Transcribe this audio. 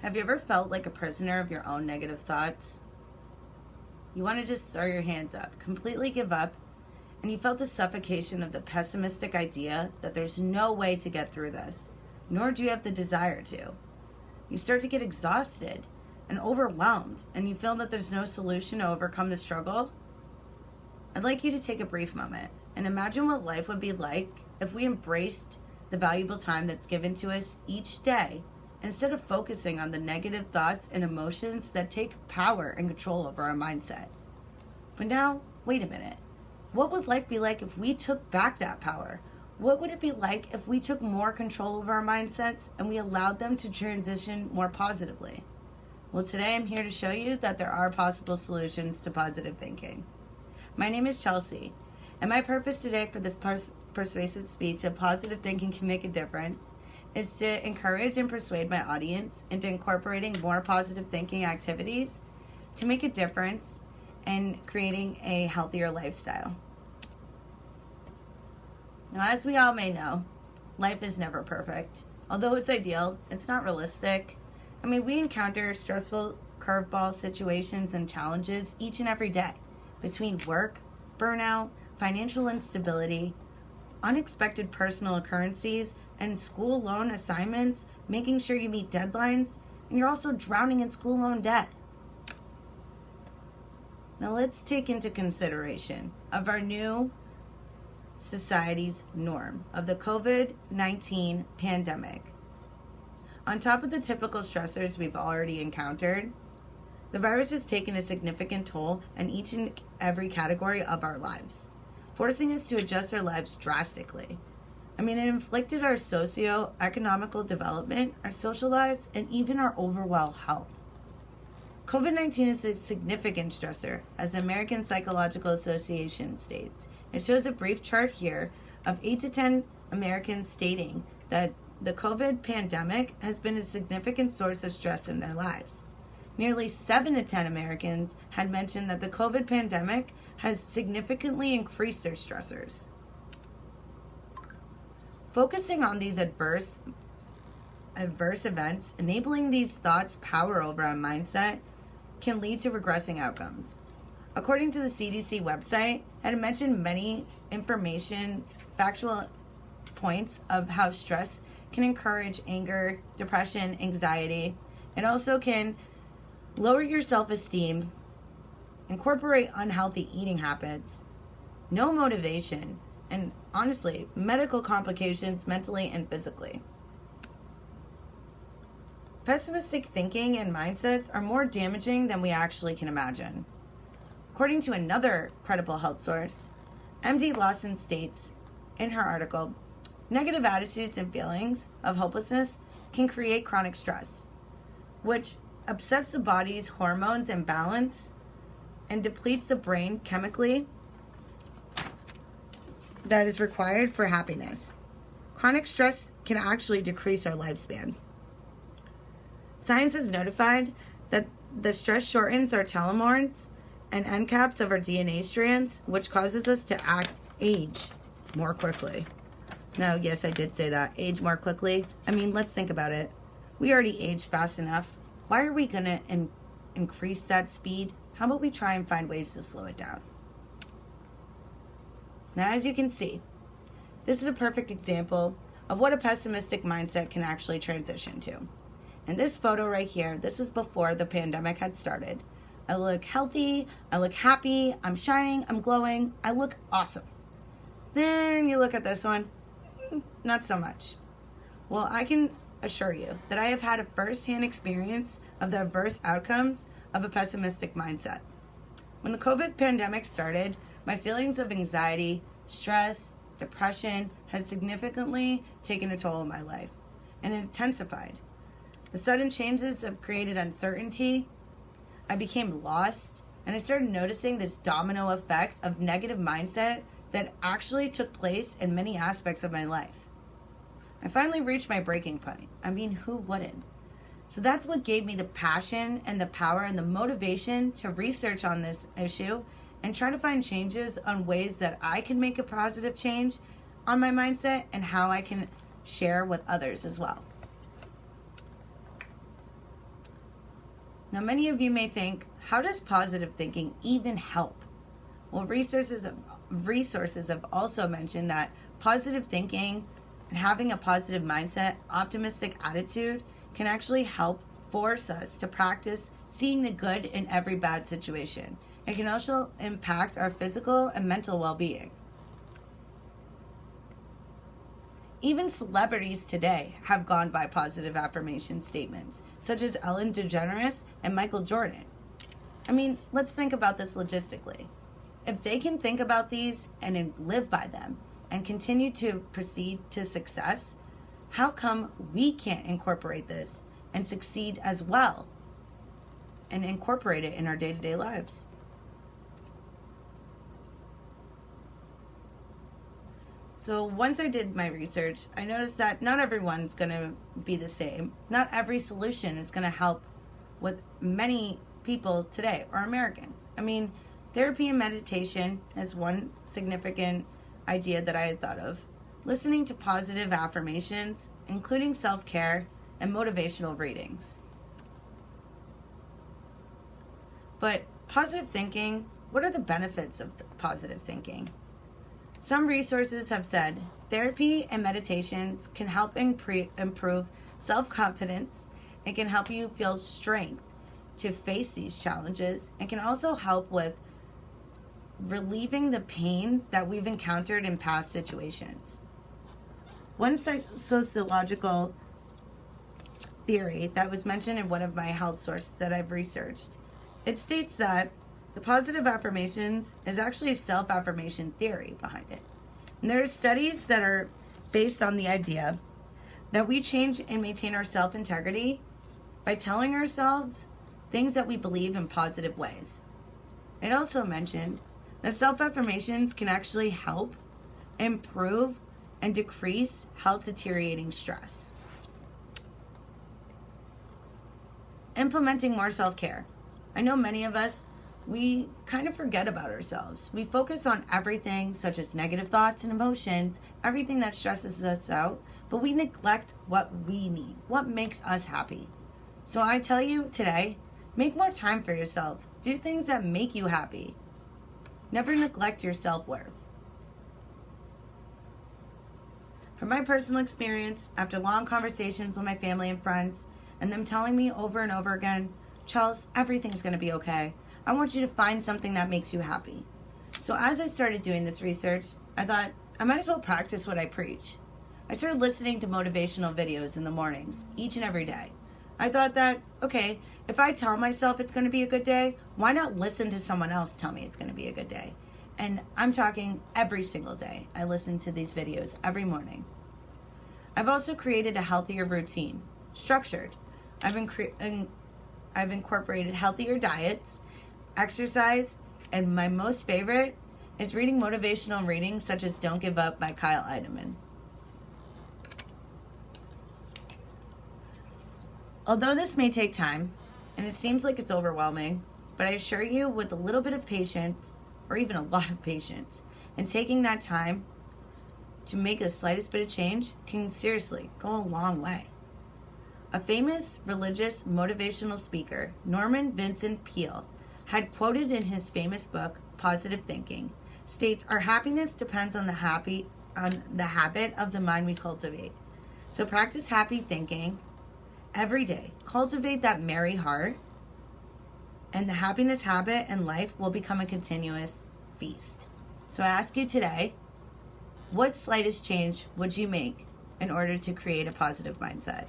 Have you ever felt like a prisoner of your own negative thoughts? You want to just throw your hands up, completely give up, and you felt the suffocation of the pessimistic idea that there's no way to get through this, nor do you have the desire to. You start to get exhausted and overwhelmed, and you feel that there's no solution to overcome the struggle. I'd like you to take a brief moment and imagine what life would be like if we embraced the valuable time that's given to us each day instead of focusing on the negative thoughts and emotions that take power and control over our mindset. But now, wait a minute. What would life be like if we took back that power? What would it be like if we took more control over our mindsets and we allowed them to transition more positively? Well, today I'm here to show you that there are possible solutions to positive thinking. My name is Chelsea, and my purpose today for this persuasive speech of positive thinking can make a difference is to encourage and persuade my audience into incorporating more positive thinking activities to make a difference in creating a healthier lifestyle. Now, as we all may know, life is never perfect. Although it's ideal, it's not realistic. We encounter stressful curveball situations and challenges each and every day between work, burnout, financial instability, unexpected personal occurrences, and school loan assignments, making sure you meet deadlines, and you're also drowning in school loan debt. Now let's take into consideration of our new society's norm of the COVID-19 pandemic. On top of the typical stressors we've already encountered, the virus has taken a significant toll on each and every category of our lives, forcing us to adjust our lives drastically. It inflicted our socio-economical development, our social lives, and even our overall health. COVID-19 is a significant stressor, as the American Psychological Association states. It shows a brief chart here of 8 to 10 Americans stating that the COVID pandemic has been a significant source of stress in their lives. Nearly 7 to 10 Americans had mentioned that the COVID pandemic has significantly increased their stressors. Focusing on these adverse events, enabling these thoughts power over our mindset can lead to regressing outcomes. According to the CDC website, it had mentioned many factual points of how stress can encourage anger, depression, anxiety. It also can lower your self-esteem, incorporate unhealthy eating habits, no motivation, and honestly, medical complications mentally and physically. Pessimistic thinking and mindsets are more damaging than we actually can imagine. According to another credible health source, MD Lawson states in her article, negative attitudes and feelings of hopelessness can create chronic stress, which upsets the body's hormones and balance and depletes the brain chemically that is required for happiness. Chronic stress can actually decrease our lifespan. Science has notified that the stress shortens our telomeres and end caps of our DNA strands, which causes us to age more quickly. Now, yes, I did say that. Age more quickly. Let's think about it. We already age fast enough. Why are we going to increase that speed? How about we try and find ways to slow it down? Now, as you can see, this is a perfect example of what a pessimistic mindset can actually transition to. In this photo right here, this was before the pandemic had started. I look healthy, I look happy, I'm shining, I'm glowing, I look awesome. Then you look at this one, not so much. Well, I can assure you that I have had a first-hand experience of the adverse outcomes of a pessimistic mindset. When the COVID pandemic started, my feelings of anxiety, stress, depression had significantly taken a toll on my life, and it intensified. The sudden changes have created uncertainty. I became lost, and I started noticing this domino effect of negative mindset that actually took place in many aspects of my life. I finally reached my breaking point. Who wouldn't? So that's what gave me the passion and the power and the motivation to research on this issue and try to find changes on ways that I can make a positive change on my mindset and how I can share with others as well. Now, many of you may think, how does positive thinking even help? Well, resources have also mentioned that positive thinking and having a positive mindset, optimistic attitude can actually help force us to practice seeing the good in every bad situation. It can also impact our physical and mental well-being. Even celebrities today have gone by positive affirmation statements, such as Ellen DeGeneres and Michael Jordan. I mean, let's think about this logistically. If they can think about these and live by them and continue to proceed to success, how come we can't incorporate this and succeed as well and incorporate it in our day-to-day lives? So once I did my research, I noticed that not everyone's going to be the same. Not every solution is going to help with many people today or Americans. I mean, therapy and meditation is one significant idea that I had thought of. Listening to positive affirmations, including self-care and motivational readings. But positive thinking, what are the benefits of positive thinking? Some resources have said therapy and meditations can help improve self-confidence and can help you feel strength to face these challenges, and can also help with relieving the pain that we've encountered in past situations. One sociological theory that was mentioned in one of my health sources that I've researched, it states that the positive affirmations is actually a self-affirmation theory behind it. And there are studies that are based on the idea that we change and maintain our self-integrity by telling ourselves things that we believe in positive ways. It also mentioned that self-affirmations can actually help improve and decrease health deteriorating stress. Implementing more self-care. I know many of us, we kind of forget about ourselves. We focus on everything, such as negative thoughts and emotions, everything that stresses us out, but we neglect what we need, what makes us happy. So I tell you today, make more time for yourself. Do things that make you happy. Never neglect your self-worth. From my personal experience, after long conversations with my family and friends, and them telling me over and over again, Chels, everything's going to be okay. I want you to find something that makes you happy. So as I started doing this research, I thought I might as well practice what I preach. I started listening to motivational videos in the mornings, each and every day. I thought that, okay, if I tell myself it's going to be a good day, why not listen to someone else tell me it's going to be a good day? And I'm talking every single day. I listen to these videos every morning. I've also created a healthier routine, structured. I've incorporated healthier diets, exercise, and my most favorite is reading motivational readings such as Don't Give Up by Kyle Idleman. Although this may take time, and it seems like it's overwhelming, but I assure you with a little bit of patience, or even a lot of patience, and taking that time to make the slightest bit of change can seriously go a long way. A famous religious motivational speaker, Norman Vincent Peale, had quoted in his famous book, Positive Thinking, states, "Our happiness depends on the habit of the mind we cultivate. So practice happy thinking every day. Cultivate that merry heart, and the happiness habit in life will become a continuous feast." So I ask you today, what slightest change would you make in order to create a positive mindset?